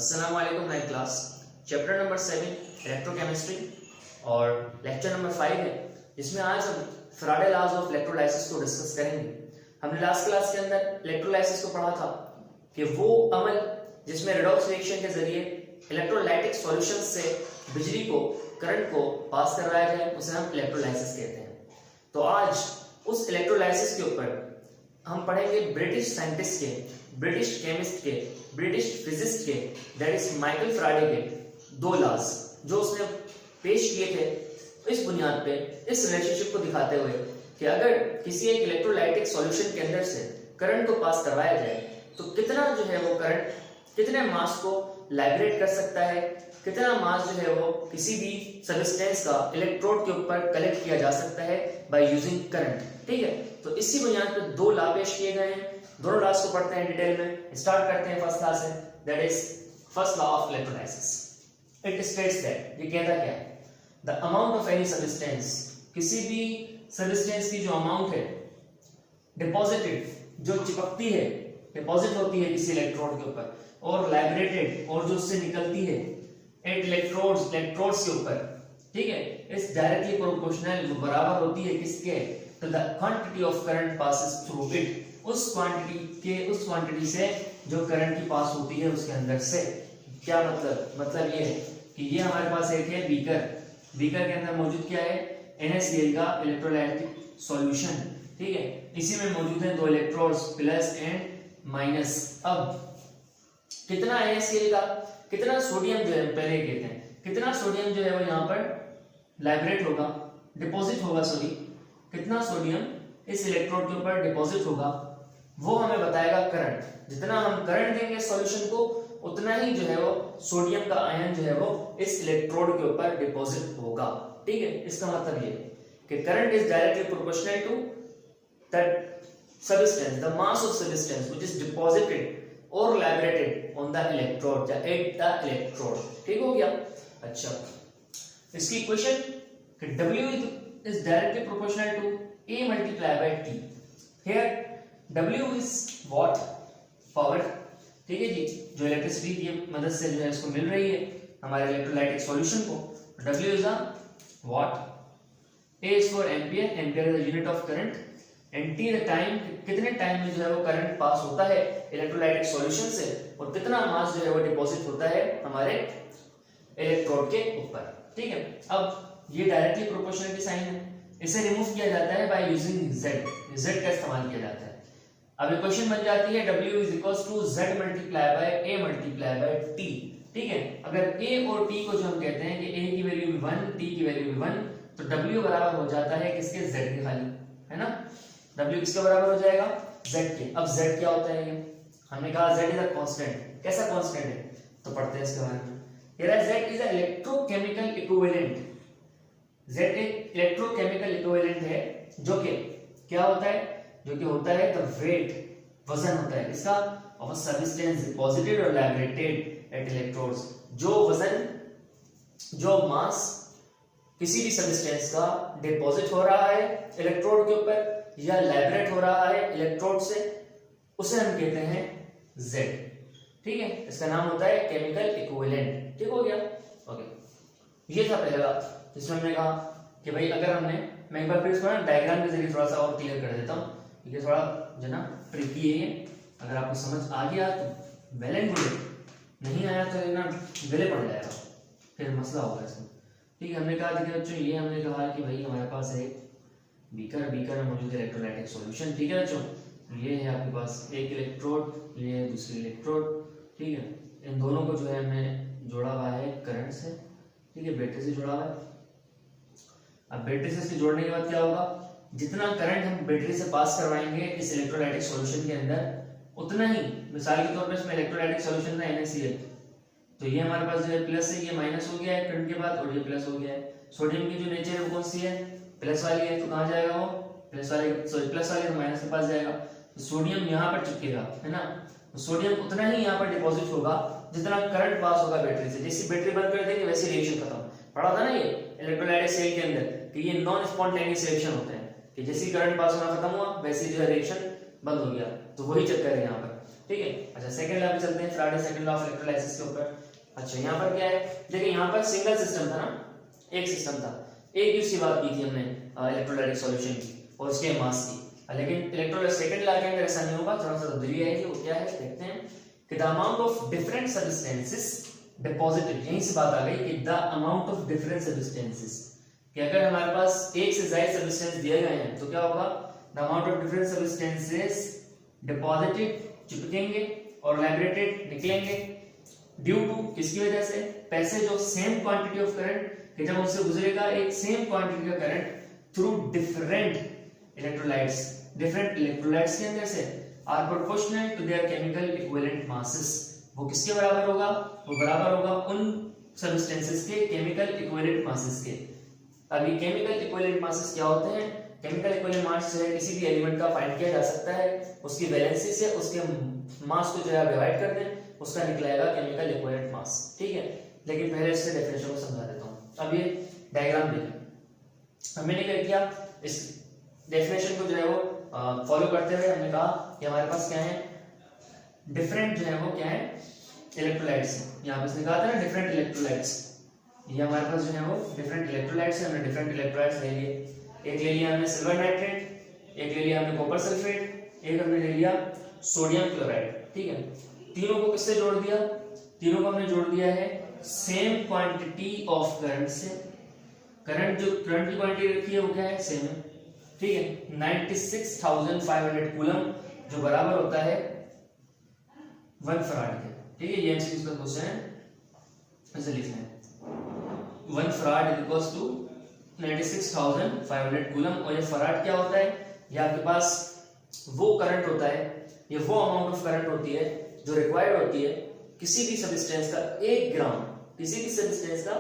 अस्सलाम वालेकुम nine class. Chapter number 7 electrochemistry और लेक्चर नंबर 5 है, जिसमें आज हम फैराडे लॉज ऑफ इलेक्ट्रोलाइसिस को डिस्कस करेंगे। हमने लास्ट क्लास के अंदर इलेक्ट्रोलाइसिस को पढ़ा था कि वो अमल जिसमें रेडॉक्स रिएक्शन के जरिए इलेक्ट्रोलाइटिक सॉल्यूशन से बिजली को, करंट को पास करवाया जाए, उसे हम इलेक्ट्रोलाइसिस कहते हैं। तो आज उस इलेक्ट्रोलाइसिस के ऊपर हम पढ़ेंगे ब्रिटिश साइंटिस्ट के, ब्रिटिश केमिस्ट के, ब्रिटिश फिजिस्ट के, दैट इज माइकल फैराडे के 2 लॉज जो उसने पेश किए थे। इस बुनियाद पे इस रिलेशनशिप को दिखाते हुए कि अगर किसी एक इलेक्ट्रोलाइटिक सॉल्यूशन के अंदर से करंट को पास करवाया जाए तो कितना जो है वो करंट कितने मास को लाइब्रेट कर सकता है, कितना मास जो है वो किसी भी सब्सटेंस का इलेक्ट्रोड के ऊपर कलेक्ट किया जा सकता है बाय यूजिंग करंट। ठीक है, तो इसी बुनियाद पर 2 लॉ पेश किए गए हैं। दोनों लॉज को पढ़ते हैं डिटेल में। स्टार्ट करते हैं फर्स्ट लॉ से, that is first law of electrolysis. It states that, ये कहता क्या है, the amount of any substance, किसी भी सब्सटेंस की जो अमाउंट है डिपॉजिटेड, जो चिपकती है, डिपॉजिट होती है किसी इलेक्ट्रोड के ऊपर, और लाइब्रेटेड, और जो उससे निकलती है एट इलेक्ट्रोड्स के ऊपर, ठीक है, इज डायरेक्टली प्रोपोर्शनल, जो बराबर होती है किसके, तो the quantity of current passes through it, उस क्वांटिटी से जो करंट की पास होती है उसके अंदर से। क्या मतलब ये है कि ये हमारे पास एक है बीकर के अंदर मौजूद क्या है, NaCl का इलेक्ट्रोलाइटिक सॉल्यूशन। ठीक है, इसी में मौजूद है 2 इलेक्ट्रोड्स प्लस एंड माइनस। अब कितना NaCl का, कितना सोडियम जो है, पहले कहते हैं कितना सोडियम जो है वो यहाँ पर लाइब्रेट होगा, डिपॉजिट होगा, कितना सोडियम इस इलेक्ट्रोड के ऊपर डिपॉजिट होगा, वो हमें बताएगा करंट। जितना हम करंट देंगे सॉल्यूशन को, उतना ही जो है वो सोडियम का आयन जो है वो इस इलेक्ट्रोड के ऊपर डिपॉजिट होगा। ठीक है, इसका मतलब ये कि current is directly proportional to that substance, the mass of substance which is deposited और लाइब्रेटेड ऑन द इलेक्ट्रोड या एट द इलेक्ट्रोड। ठीक हो गया। अच्छा, इसकी इक्वेशन कि W is directly proportional to A multiplied by T. Here W is watt power, ठीक है जी, जो इलेक्ट्रिसिटी की मदद से जो है इसको मिल रही है हमारे इलेक्ट्रोलाइटिक सॉल्यूशन को। W is a watt, A is for ampere, ampere is the unit of current, and T the time, कितने टाइम में जो है वो करंट पास होता है इलेक्ट्रोलाइटिक सॉल्यूशन से, और कितना मास जो है वो डिपॉजिट होता है हमारे इलेक्ट्रोड के ऊपर। ठीक है, अब ये डायरेक्टली प्रोपोर्शनल साइन है, इसे रिमूव किया जाता है बाय यूजिंग z का इस्तेमाल किया जाता है। अब इक्वेशन बन जाती है W is equals to Z multiplied by A multiplied by T। ठीक है, अगर A और T को जो हम कहते हैं कि A की वैल्यू भी 1, T की वैल्यू भी 1, तो W बराबर हो जाता है किसके, Z के, खाली है ना। W किसके बराबर हो जाएगा, Z के। अब Z क्या होता है, ये हमने कहा Z इज अ कांस्टेंट। कैसा कांस्टेंट है, तो पढ़ते हैं इसके बारे में। Z is a electrochemical equivalent, Z एक इलेक्ट्रोकेमिकल इक्विवेलेंट है, जो कि क्या होता है, जो कि होता है द वेट, वजन होता है इसका, ऑफ सब्सटेंस डिपॉजिटेड और लाइब्रेटेड एट इलेक्ट्रोड्स, जो वजन, जो मास किसी भी सब्सटेंस का डिपॉजिट हो रहा है इलेक्ट्रोड के ऊपर या लाइब्रेट हो रहा है इलेक्ट्रोड से, उसे हम कहते हैं Z। ठीक है, इसका नाम होता है केमिकल इक्विवेलेंट। ठीक हो गया, ओके। ये था पहला, जिसमें हमने कहा कि भाई अगर हमने, मैं एक बार फिर इसको ना डायग्राम के जरिए थोड़ा सा और क्लियर कर देता हूँ, क्योंकि थोड़ा जो ना ट्रिकी है ये। अगर आपको समझ आ गया तो वेल एंड गुड, नहीं आया तो ना गले पड़ जाएगा, फिर मसला होगा इसमें। ठीक है, हमने कहा देखिए बच्चों, ये हमने कहा कि भाई हमारे पास एक बीकर में मौजूद इलेक्ट्रोलाइटिक सॉल्यूशन। ठीक है बच्चों, ये है आपके पास एक इलेक्ट्रोड, ये है दूसरी इलेक्ट्रोड। ठीक है, इन दोनों को जो है हमने जोड़ा हुआ है करंट से। ठीक है, बैटरी से जुड़ा हुआ है। अब बैटरी से इसके जोड़ने के बाद क्या होगा, जितना करंट हम बैटरी से पास करवाएंगे इस इलेक्ट्रोलाइटिक सॉल्यूशन के अंदर, उतना ही, मिसाल के तौर पर इसमें इलेक्ट्रोलाइटिक सॉल्यूशन था NaCl, तो ये हमारे पास जो है प्लस है, ये माइनस हो गया है करंट के बाद, और ये प्लस हो गया है। सोडियम की जो नेचर है वो कौन सी है, प्लस वाली है, तो कहाँ जाएगा वो, प्लस वाली तो माइनस के पास जाएगा, तो सोडियम यहाँ पर चिपकेगा, है ना। तो सोडियम उतना ही यहाँ पर डिपॉजिट होगा जितना करंट पास होगा बैटरी से। जैसी बैटरी बंद कर देंगे वैसे रिएक्शन खत्म। पढ़ा था ना ये इलेक्ट्रोलाइटिक सेल के अंदर कि ये नॉन स्पॉन्टेनियस रिएक्शन होते हैं, कि जैसी करंट पास होना खत्म हुआ वैसे जो है रिएक्शन बंद हो गया। तो वही चक्कर है यहाँ पर। ठीक है। अच्छा सेकंड लॉ पे चलते हैं, Faraday second law of electrolysis के ऊपर। अच्छा यहाँ पर क्या है, देखिए यहाँ पर सिंगल सिस्टम था ना, एक सिस्टम था, एक ही उसकी बात की थी हमने इलेक्ट्रोलाइटिक सॉल्यूशन की और उसके मास की। लेकिन इलेक्ट्रोलाइट सेकंड लॉ के अंदर ऐसा नहीं होगा, थोड़ा सा तब्दीली आएगी। वो क्या है देखते हैं कि the amount of different substances deposited, यहीं से बात आ गई कि the amount of different substances, कि अगर हमारे पास एक से ज्यादा सब्सटेंस दिए गए हैं तो क्या होगा, the amount of different substances deposited चिपकेंगे और लैबोरेटेड निकलेंगे ड्यू टू किसकी वजह से, पैसे जो सेम क्वांटिटी ऑफ करंट, कि जब उससे गुजरेगा एक सेम क्वांटिटी का current through different electrolytes, different electrolytes के अंदर से are proportional to their chemical equivalent masses, वो किसके बराबर होगा, वो बराबर होगा उन सब्सटेंसेस के केमिकल इक्विवेलेंट मासेस के। अभी केमिकल इक्विवेलेंट मासेस क्या होते हैं, केमिकल इक्विवेलेंट मास जो है किसी भी एलिमेंट का फाइंड किया जा सकता है, उसकी वैलेंसी से उसके मास को जो है डिवाइड कर दें, उसका निकलेगा केमिकल इक्विवेलेंट मास, ठीक है। लेकिन पहले इससे डेफिनेशन को समझा देता हूं। अब ये डायग्राम देखें, हमने क्या किया, इस डेफिनेशन को जो है वो फॉलो करते हुए हमने कहा कि हमारे पास क्या है, डिफरेंट जो है वो क्या है इलेक्ट्रोलाइट्स, यहाँ पे कहा था ना डिफरेंट इलेक्ट्रोलाइट्स, ये हमारे पास जो है वो डिफरेंट इलेक्ट्रोलाइट्स है, हमने डिफरेंट इलेक्ट्रोलाइट्स ले लिए, एक ले लिया हमने सिल्वर नाइट्रेट, एक ले लिया हमने कॉपर सल्फेट, एक हमने ले लिया सोडियम क्लोराइड, ठीक है। तीनों को किससे जोड़ दिया, तीनों को हमने जोड़ दिया है सेम क्वांटिटी ऑफ करंट से, करंट जो करंट की क्वांटिटी रखी है वो क्या है, सेम है, ठीक है, 96,500 कूलम, जो बराबर होता है 1 फराड के, ठीक है। ये एमसीक्यू का क्वेश्चन है, ऐसे लिखना है 1 farad is equals to 96,500 coulomb. और ये फराड क्या होता है, ये आपके पास वो करंट होता है, ये वो अमाउंट ऑफ करंट होती है जो रिक्वायर्ड होती है किसी भी सब्सटेंस का 1 ग्राम, किसी भी सब्सटेंस का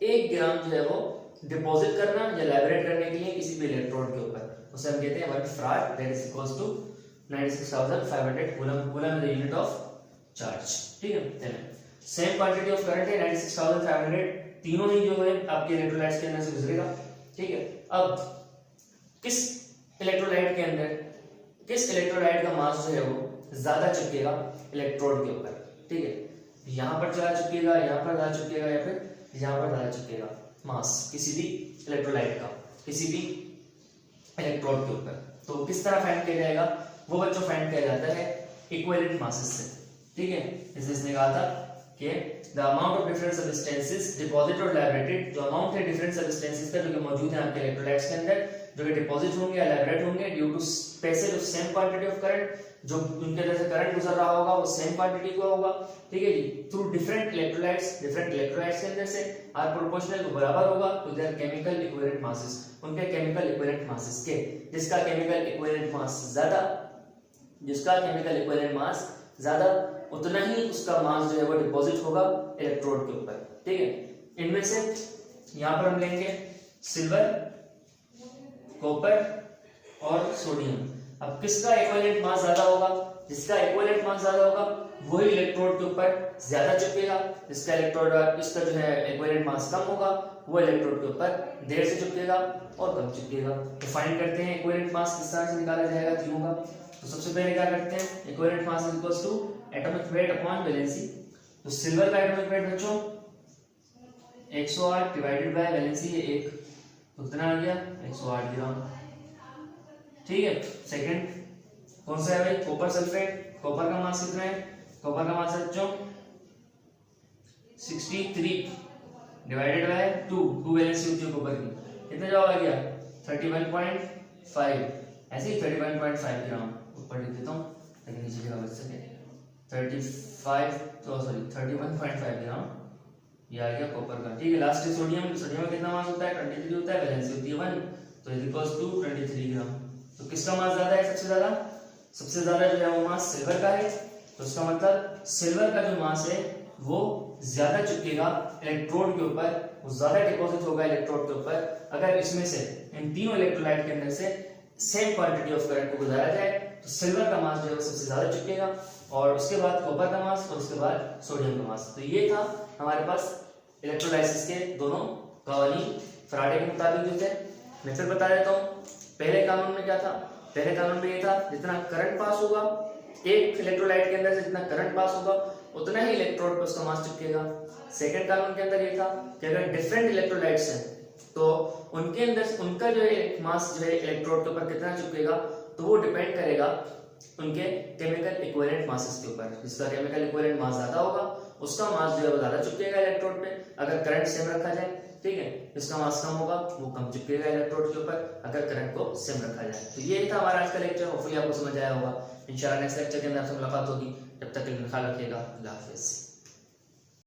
1 ग्राम जो है वो डिपॉजिट करना या लैबोरेट करने के लिए किसी भी इलेक्ट्रोड के ऊपर, उसे हम कहते हैं 1 farad, that is equals to 96,500 coulomb, coulomb is the unit of charge, ठीक है। चलिए सेम क्वांटिटी ऑफ करंट है 96,500, तीनों ही जो है आपके इलेक्ट्रोलाइट्स के अंदर से गुजरेगा, ठीक है। अब किस इलेक्ट्रोलाइट के अंदर, किस इलेक्ट्रोलाइट का मास जो है वो ज्यादा चिपकेगा इलेक्ट्रोड के ऊपर, ठीक है, यहाँ पर ज्यादा चिपकेगा, यहाँ पर ज्यादा चिपकेगा, या फिर यहाँ पर ज्यादा चिपकेगा मास किसी भी इलेक्ट्रोलाइट का किसी भी इलेक्ट्रोड के ऊपर। तो किस तरह फाइंड किया जाएगा, वो बच्चों फाइंड किया जाता है इक्विवेलेंट मासेस से, ठीक है। इसने कहा था कि the amount of different substances deposited और लैबोरेटेड, जो अमाउंट है डिफरेंट सब्सटेंसेस का जो कि मौजूद है आपके इलेक्ट्रोलाइट्स के अंदर, जो कि डिपॉजिट होंगे या लैबोरेट होंगे due to passage of same quantity of current, जो उनके अंदर से करंट गुजर रहा होगा वो सेम क्वांटिटी का होगा, ठीक है जी, through different electrolytes, different electrolytes के अंदर से आर प्रोपोर्शनल बराबर होगा to their chemical equivalent masses, उनके केमिकल इक्विवेलेंट मासेस के, जिसका केमिकल इक्विवेलेंट मास ज्यादा, जिसका केमिकल इक्विवेलेंट मास ज्यादा, उतना ही उसका मास जो है वो डिपॉजिट होगा इलेक्ट्रोड के ऊपर, ठीक है। इनमें से यहां पर हम लेंगे सिल्वर, कॉपर और सोडियम। अब किसका इक्विवेलेंट मास ज्यादा होगा, जिसका इक्विवेलेंट मास ज्यादा होगा वही इलेक्ट्रोड के ऊपर ज्यादा चिपकेगा, जिसका इलेक्ट्रोड इसका जो है इक्विवेलेंट मास कम होगा वो इलेक्ट्रोड के ऊपर देर से चिपकेगा और कम चिपकेगा। तो फाइंड करते हैं इक्विवेलेंट मास किस तरह से निकाला जाएगा तीनों का। तो सबसे पहले क्या करते हैं, equivalent mass is equals to atomic weight upon valency. तो सिल्वर का एटॉमिक वेट बच्चों 108 डिवाइडेड बाय वैलेंसी है 1, तो कितना आ गया 108 ग्राम, ठीक है। सेकंड कौन सा है भाई, कॉपर सल्फेट, कॉपर का मास कितना है, कॉपर का मास है बच्चों 63 डिवाइडेड बाय 2 वैलेंसी होती है कॉपर की, कितना जवाब आ गया 31.5, ऐसे ही 31.5 ग्राम ऊपर लिख देता हूँ ताकि नीचे जगह बच सके, 31.5 ग्राम ये आ गया कॉपर का, ठीक है। लास्ट है सोडियम, सोडियम का कितना मास होता है 23 होता है, वैलेंसी होती है 1, तो इज इक्वल्स टू 23 ग्राम। तो किसका मास ज्यादा है, सबसे ज्यादा जो है वो मास सिल्वर का है, तो इसका मतलब सिल्वर का जो मास है वो ज्यादा चिपकेगा इलेक्ट्रोड के ऊपर, वो ज्यादा डिपॉजिट होगा इलेक्ट्रोड के ऊपर अगर इसमें से इन तीनों इलेक्ट्रोलाइट के अंदर से सेम क्वांटिटी ऑफ करंट को गुजारा जाए, तो सिल्वर का मास जो है वो सबसे ज्यादा चिपकेगा, और उसके बाद कॉपर का मास, और उसके बाद सोडियम का मास। तो ये था हमारे पास इलेक्ट्रोलाइसिस के दोनों कानून फैराडे के मुताबिक जो थे। मैं फिर बता देता हूँ, पहले कानून में क्या था, पहले कानून में ये था जितना करंट पास होगा एक इलेक्ट्रोलाइट के अंदर से जितना करंट पास होगा उतना ही इलेक्ट्रोड पे उसका मास चिपकेगा। सेकंड कानून के अंदर ये था कि अगर डिफरेंट इलेक्ट्रोलाइट्स हैं तो उनके अंदर उनका जो है मास जो है इलेक्ट्रोड के ऊपर कितना चिपकेगा, तो वो डिपेंड करेगा उनके केमिकल इक्विवेलेंट मासेस के ऊपर। जिसका केमिकल इक्विवेलेंट मास ज्यादा होगा उसका मास जो है वो ज्यादा चिपकेगा इलेक्ट्रोड पे, अगर करंट सेम रखा जाए, ठीक है। जिसका मास कम होगा वो कम चिपकेगा इलेक्ट्रोड के ऊपर अगर करंट को सेम रखा जाए। तो ये था हमारा आज का लेक्चर, होपफुली आपको समझ आया होगा। इंशाल्लाह नेक्स्ट लेक्चर के अंदर आपसे मुलाकात होगी, तब तक के लिए ख्याल रखिएगा। अल्लाह हाफिज़।